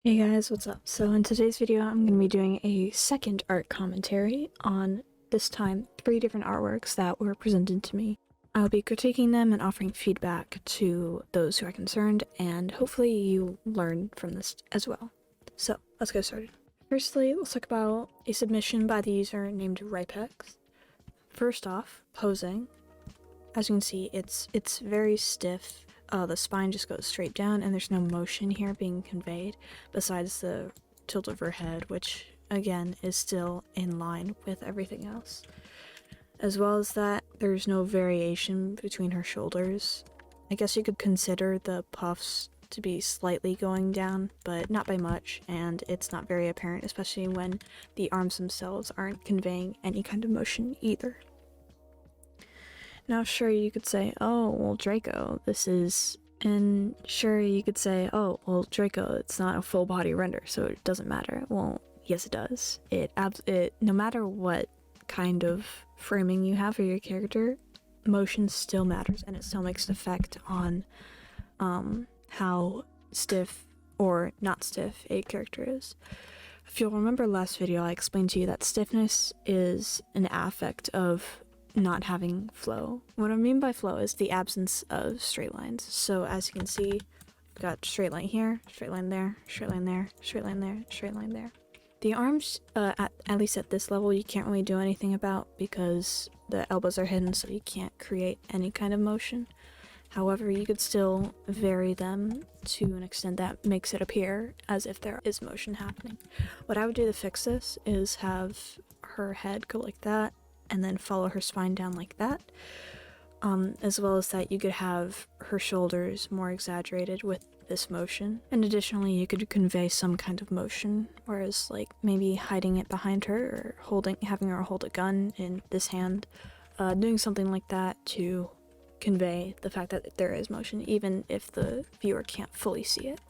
Hey guys, what's up? So in today's video, I'm going to be doing a second art commentary on, this time, 3 different artworks that were presented to me. I'll be critiquing them and offering feedback to those who are concerned, and hopefully you learn from this as well. So, let's get started. Firstly, let's talk about a submission by the user named Ripex. First off, posing. As you can see, it's very stiff. The spine just goes straight down and there's no motion here being conveyed besides the tilt of her head, which again is still in line with everything else. As well as that, there's no variation between her shoulders. I guess you could consider the puffs to be slightly going down, but not by much, and it's not very apparent, especially when the arms themselves aren't conveying any kind of motion either. Now, sure, you could say, oh, well, Draco, this is... And sure, you could say, oh, well, Draco, it's not a full body render, so it doesn't matter. Well, yes, it does. No matter what kind of framing you have for your character, motion still matters, and it still makes an effect on how stiff or not stiff a character is. If you'll remember last video, I explained to you that stiffness is an affect of not having flow. What I mean by flow is the absence of straight lines. So as you can see, we've got straight line here, straight line there, straight line there, straight line there, straight line there. The arms, at least at this level, you can't really do anything about because the elbows are hidden, so you can't create any kind of motion. However, you could still vary them to an extent that makes it appear as if there is motion happening. What I would do to fix this is have her head go like that, and then follow her spine down like that, as well as that you could have her shoulders more exaggerated with this motion. And additionally, you could convey some kind of motion, whereas like maybe hiding it behind her or having her hold a gun in this hand, doing something like that to convey the fact that there is motion, even if the viewer can't fully see it.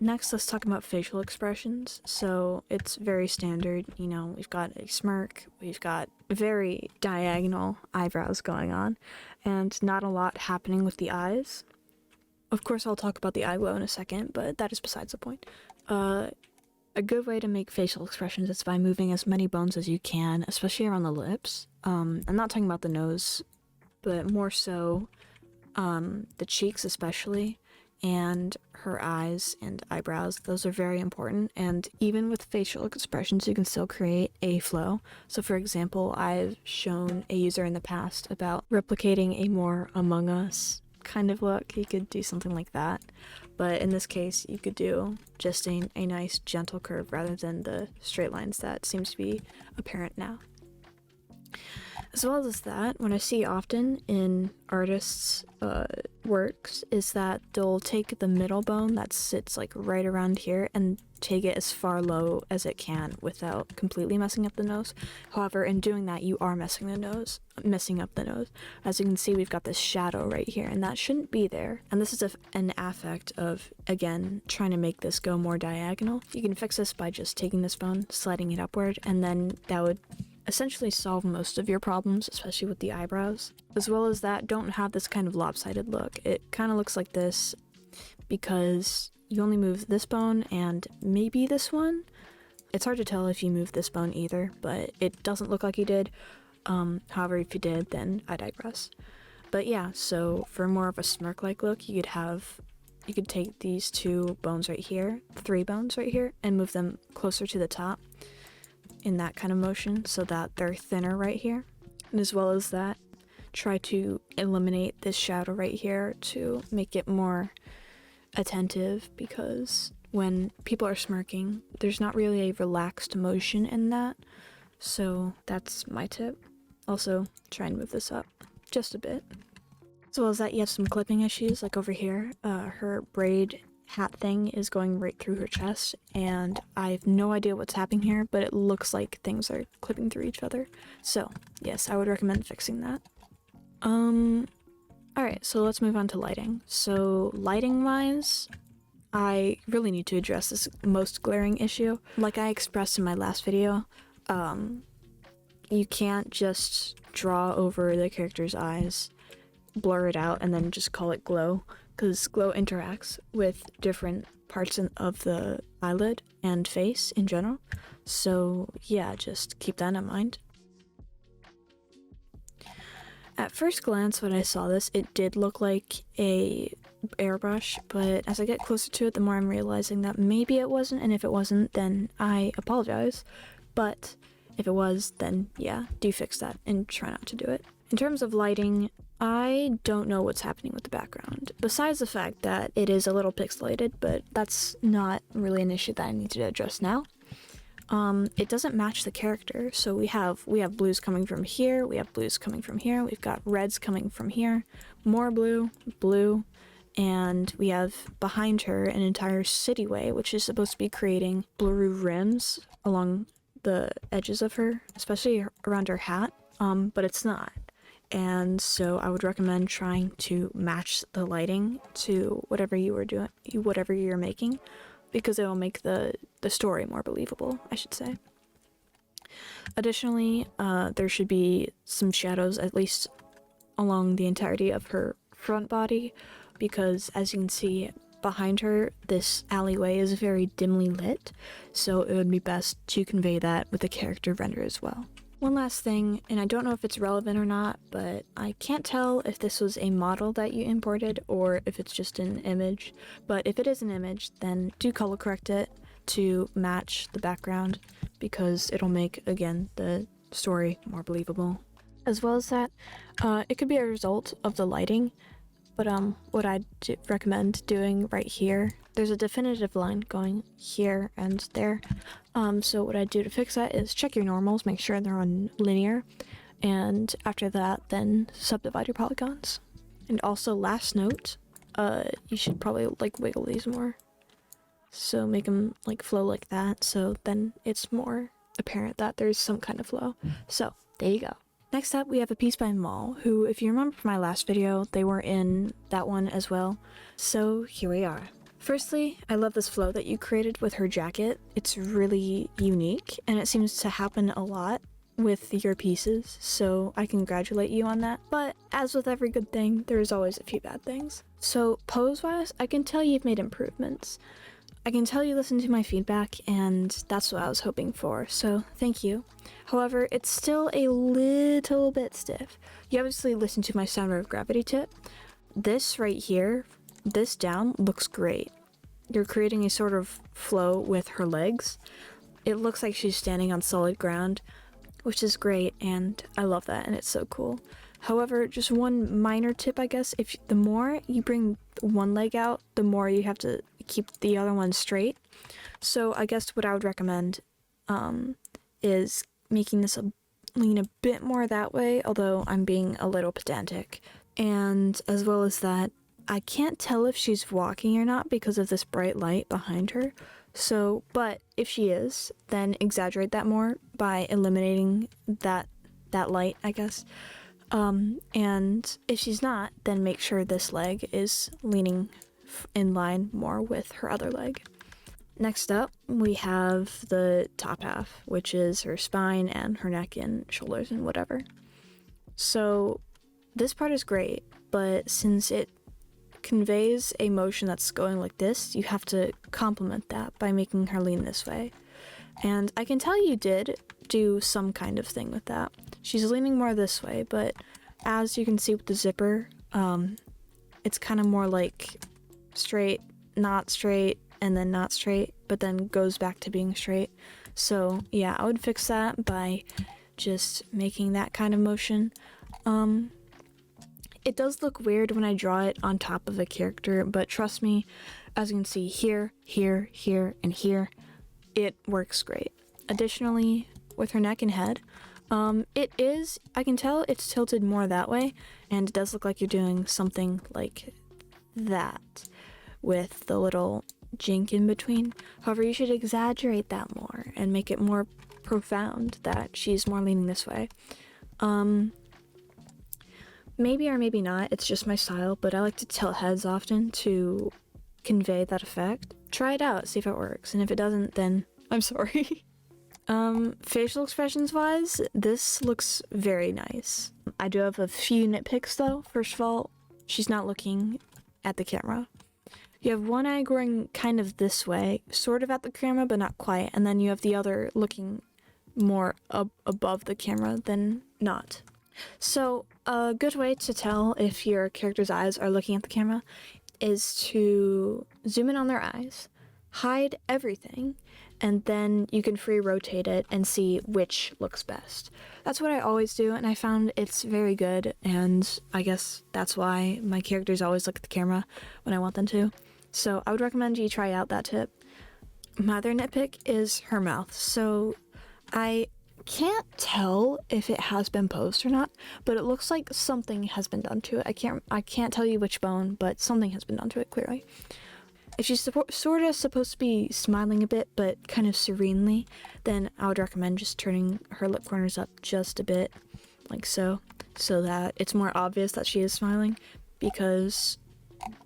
Next, let's talk about facial expressions. So it's very standard, you know, we've got a smirk, we've got very diagonal eyebrows going on, and not a lot happening with the eyes. Of course, I'll talk about the eye glow in a second, but that is besides the point. A good way to make facial expressions is by moving as many bones as you can, especially around the lips. I'm not talking about the nose, but more so the cheeks especially, and her eyes and eyebrows. Those are very important, and even with facial expressions you can still create a flow. So for example, I've shown a user in the past about replicating a more Among Us kind of look. You could do something like that, but in this case you could do just a nice gentle curve rather than the straight lines that seems to be apparent now. As well as that, what I see often in artists' works is that they'll take the middle bone that sits like right around here and take it as far low as it can without completely messing up the nose. However, in doing that, you are messing up the nose. As you can see, we've got this shadow right here, and that shouldn't be there. And this is an affect of, again, trying to make this go more diagonal. You can fix this by just taking this bone, sliding it upward, and then that would essentially solve most of your problems, especially with the eyebrows. As well as that, don't have this kind of lopsided look. It kind of looks like this because you only move this bone and maybe this one. It's hard to tell if you move this bone either, but it doesn't look like you did. However, if you did, then I digress. But yeah, so for more of a smirk-like look, you could take these 2 bones right here, 3 bones right here, and move them closer to the top in that kind of motion so that they're thinner right here. And as well as that, try to eliminate this shadow right here to make it more attentive, because when people are smirking, there's not really a relaxed motion in that. So that's my tip. Also, try and move this up just a bit. As well as that, you have some clipping issues, like over here. Her braid hat thing is going right through her chest, and I have no idea what's happening here, but it looks like things are clipping through each other. So yes, I would recommend fixing that. Alright, so let's move on to lighting. So lighting wise, I really need to address this most glaring issue. Like I expressed in my last video, you can't just draw over the character's eyes, blur it out, and then just call it glow, because glow interacts with different parts of the eyelid and face in general. So yeah, just keep that in mind. At first glance, when I saw this, it did look like a airbrush, but as I get closer to it, the more I'm realizing that maybe it wasn't, and if it wasn't, then I apologize. But if it was, then yeah, do fix that and try not to do it. In terms of lighting, I don't know what's happening with the background, besides the fact that it is a little pixelated, but that's not really an issue that I need to address now. It doesn't match the character, so we have blues coming from here, we have blues coming from here, we've got reds coming from here, more blue, and we have behind her an entire cityway, which is supposed to be creating blue rims along the edges of her, especially around her hat, but it's not. And so I would recommend trying to match the lighting to whatever you're making, because it will make the story more believable, I should say. Additionally, there should be some shadows, at least along the entirety of her front body, because as you can see behind her, this alleyway is very dimly lit, so it would be best to convey that with the character render as well. One last thing, and I don't know if it's relevant or not, but I can't tell if this was a model that you imported or if it's just an image, but if it is an image, then do color correct it to match the background, because it'll make, again, the story more believable. As well as that, it could be a result of the lighting, but what I'd recommend doing right here, there's a definitive line going here and there. So what I'd do to fix that is check your normals, make sure they're on linear, and after that, then subdivide your polygons. And also, last note, you should probably like wiggle these more. So make them like flow like that, so then it's more apparent that there's some kind of flow. So there you go. Next up, we have a piece by Maul, who, if you remember from my last video, they were in that one as well. So here we are. Firstly, I love this flow that you created with her jacket. It's really unique, and it seems to happen a lot with your pieces, so I congratulate you on that. But as with every good thing, there's always a few bad things. So pose-wise, I can tell you've made improvements. I can tell you listened to my feedback, and that's what I was hoping for, so thank you. However, it's still a little bit stiff. You obviously listened to my center of gravity tip. This right here, this down, looks great. You're creating a sort of flow with her legs. It looks like she's standing on solid ground, which is great, and I love that, and it's so cool. However, just one minor tip, I guess, if the more you bring one leg out, the more you have to keep the other one straight. So I guess what I would recommend is making this lean a bit more that way, although I'm being a little pedantic. And as well as that, I can't tell if she's walking or not because of this bright light behind her. So, but if she is, then exaggerate that more by eliminating that light, I guess. And if she's not, then make sure this leg is leaning in line more with her other leg. Next up, we have the top half, which is her spine and her neck and shoulders and whatever. So this part is great, but since it conveys a motion that's going like this, you have to complement that by making her lean this way. And I can tell you did do some kind of thing with that. She's leaning more this way, but as you can see with the zipper, it's kind of more like straight, and then not straight, but then goes back to being straight. So yeah, I would fix that by just making that kind of motion. It does look weird when I draw it on top of a character, but trust me, as you can see here, here, here, and here, it works great. Additionally, with her neck and head, I can tell it's tilted more that way, and it does look like you're doing something like that with the little jink in between. However, you should exaggerate that more and make it more profound that she's more leaning this way. Maybe or maybe not, it's just my style, but I like to tilt heads often to convey that effect. Try it out, see if it works, and if it doesn't, then I'm sorry. Facial expressions wise, this looks very nice. I do have a few nitpicks though. First of all, she's not looking at the camera. You have one eye going kind of this way, sort of at the camera, but not quite. And then you have the other looking more above the camera than not. So a good way to tell if your character's eyes are looking at the camera is to zoom in on their eyes, hide everything, and then you can free rotate it and see which looks best. That's what I always do, and I found it's very good, and I guess that's why my characters always look at the camera when I want them to. So I would recommend you try out that tip. My other nitpick is her mouth. So I can't tell if it has been posed or not, but it looks like something has been done to it. I can't tell you which bone, but something has been done to it clearly. If she's sort of supposed to be smiling a bit, but kind of serenely, then I would recommend just turning her lip corners up just a bit, like so that it's more obvious that she is smiling. Because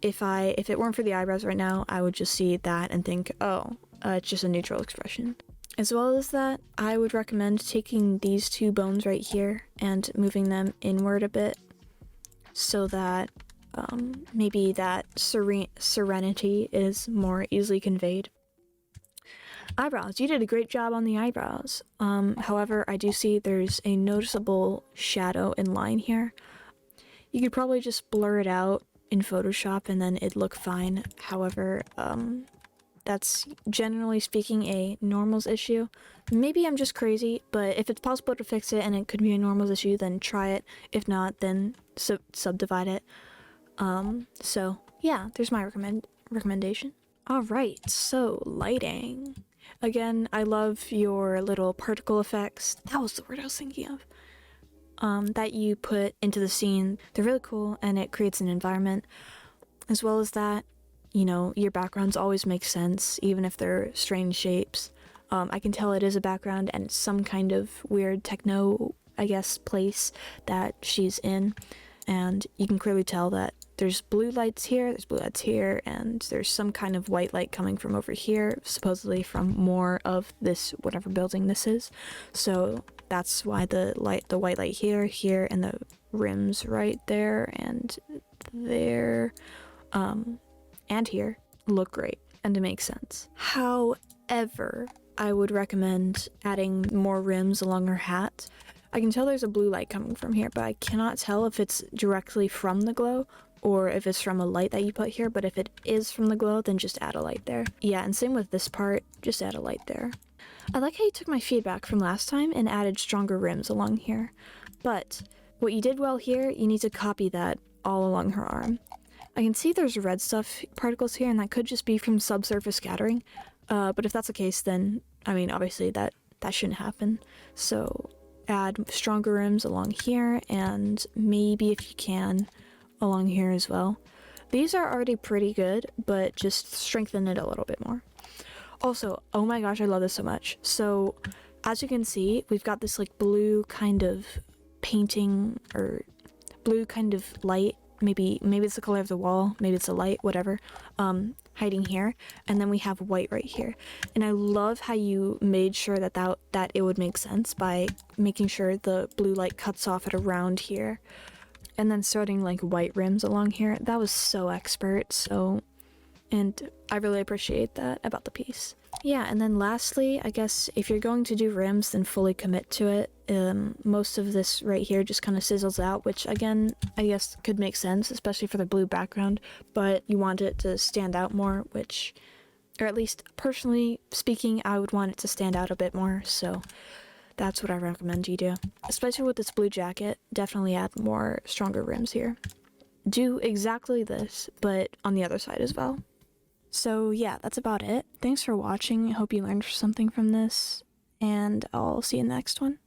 if it weren't for the eyebrows right now, I would just see that and think, oh, it's just a neutral expression. As well as that, I would recommend taking these two bones right here and moving them inward a bit so that maybe that serenity is more easily conveyed. Eyebrows. You did a great job on the eyebrows. However, I do see there's a noticeable shadow and line here. You could probably just blur it out in Photoshop and then it'd look fine. However, that's generally speaking a normals issue. Maybe I'm just crazy, but if it's possible to fix it and it could be a normals issue, then try it. If not, then subdivide it. So yeah, there's my recommendation. Alright, so lighting. Again, I love your little particle effects. That was the word I was thinking of. That you put into the scene. They're really cool and it creates an environment. As well as that, you know, your backgrounds always make sense, even if they're strange shapes. I can tell it is a background and it's some kind of weird techno, I guess, place that she's in. And you can clearly tell that there's blue lights here, there's blue lights here, and there's some kind of white light coming from over here, supposedly from more of this, whatever building this is. So that's why the white light here, and the rims right there, and there, and here look great, and it makes sense. However, I would recommend adding more rims along her hat. I can tell there's a blue light coming from here, but I cannot tell if it's directly from the glow or if it's from a light that you put here, but if it is from the glow, then just add a light there. Yeah, and same with this part, just add a light there. I like how you took my feedback from last time and added stronger rims along here, but what you did well here, you need to copy that all along her arm. I can see there's red stuff particles here, and that could just be from subsurface scattering, but if that's the case, then, I mean, obviously that shouldn't happen, so add stronger rims along here, and maybe if you can, along here as well. These are already pretty good, but just strengthen it a little bit more. Also, oh my gosh, I love this so much. So, as you can see, we've got this like blue kind of painting, or blue kind of light, maybe it's the color of the wall, maybe it's a light, whatever, hiding here, and then we have white right here. And I love how you made sure that it would make sense by making sure the blue light cuts off at around here, and then starting like white rims along here. That was so expert, and I really appreciate that about the piece. Yeah, and then lastly, I guess if you're going to do rims, then fully commit to it. Most of this right here just kind of sizzles out, which again, I guess could make sense, especially for the blue background, but you want it to stand out more, which, or at least personally speaking, I would want it to stand out a bit more, so that's what I recommend you do. Especially with this blue jacket, definitely add more stronger rims here. Do exactly this, but on the other side as well. So yeah, that's about it. Thanks for watching. I hope you learned something from this, and I'll see you in the next one.